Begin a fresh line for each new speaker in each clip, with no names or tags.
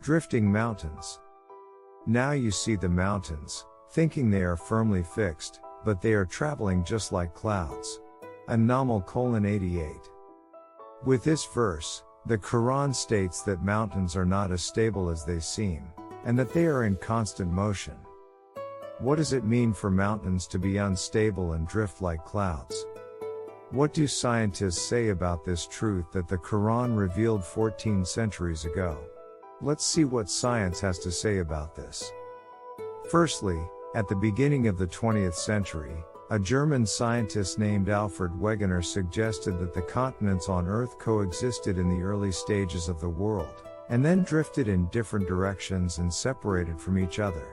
Drifting mountains. Now you see the mountains, thinking they are firmly fixed, but they are traveling just like clouds. Anomal: 88. With this verse, the Qur'an states that mountains are not as stable as they seem, and that they are in constant motion. What does it mean for mountains to be unstable and drift like clouds? What do scientists say about this truth that the Qur'an revealed 14 centuries ago? Let's see what science has to say about this. Firstly, at the beginning of the 20th century, a German scientist named Alfred Wegener suggested that the continents on Earth coexisted in the early stages of the world, and then drifted in different directions and separated from each other.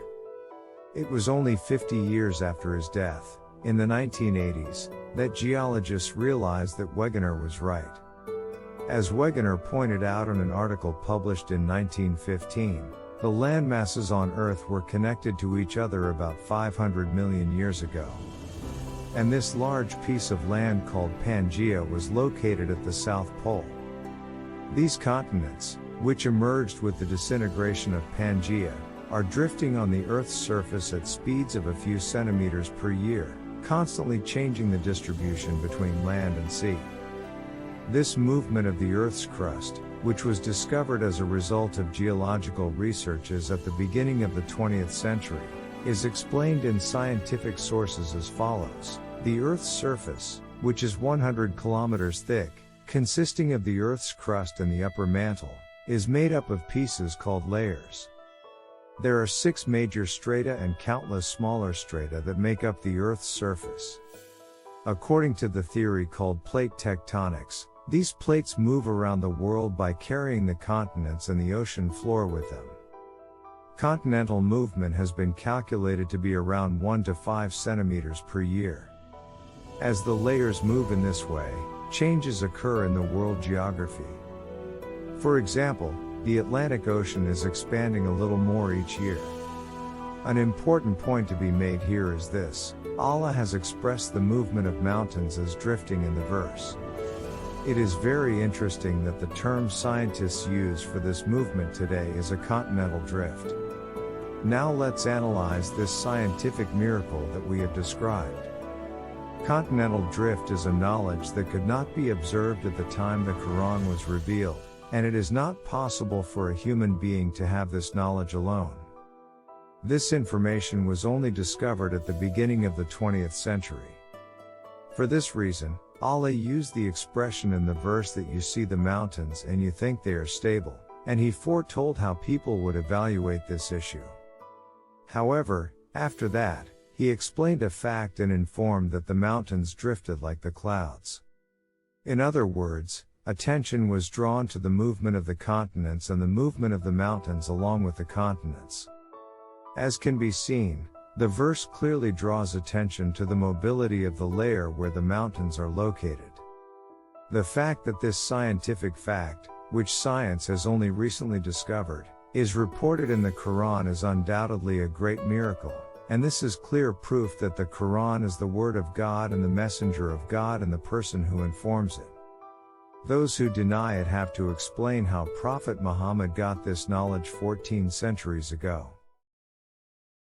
It was only 50 years after his death, in the 1980s, that geologists realized that Wegener was right. As Wegener pointed out in an article published in 1915, the landmasses on Earth were connected to each other about 500 million years ago. And this large piece of land called Pangaea was located at the South Pole. These continents, which emerged with the disintegration of Pangaea, are drifting on the Earth's surface at speeds of a few centimeters per year, constantly changing the distribution between land and sea. This movement of the Earth's crust, which was discovered as a result of geological researches at the beginning of the 20th century, is explained in scientific sources as follows. The Earth's surface, which is 100 kilometers thick, consisting of the Earth's crust and the upper mantle, is made up of pieces called layers. There are 6 major strata and countless smaller strata that make up the Earth's surface. According to the theory called plate tectonics, these plates move around the world by carrying the continents and the ocean floor with them. Continental movement has been calculated to be around 1 to 5 centimeters per year. As the layers move in this way, changes occur in the world geography. For example, the Atlantic Ocean is expanding a little more each year. An important point to be made here is this: Allah has expressed the movement of mountains as drifting in the verse. It is very interesting that the term scientists use for this movement today is a continental drift. Now let's analyze this scientific miracle that we have described. Continental drift is a knowledge that could not be observed at the time the Qur'an was revealed, and it is not possible for a human being to have this knowledge alone. This information was only discovered at the beginning of the 20th century. For this reason, Allah used the expression in the verse that you see the mountains and you think they are stable, and He foretold how people would evaluate this issue. However, after that, He explained a fact and informed that the mountains drifted like the clouds. In other words, attention was drawn to the movement of the continents and the movement of the mountains along with the continents. As can be seen, the verse clearly draws attention to the mobility of the layer where the mountains are located. The fact that this scientific fact, which science has only recently discovered, is reported in the Qur'an is undoubtedly a great miracle, and this is clear proof that the Qur'an is the word of God and the messenger of God and the person who informs it. Those who deny it have to explain how Prophet Muhammad got this knowledge 14 centuries ago.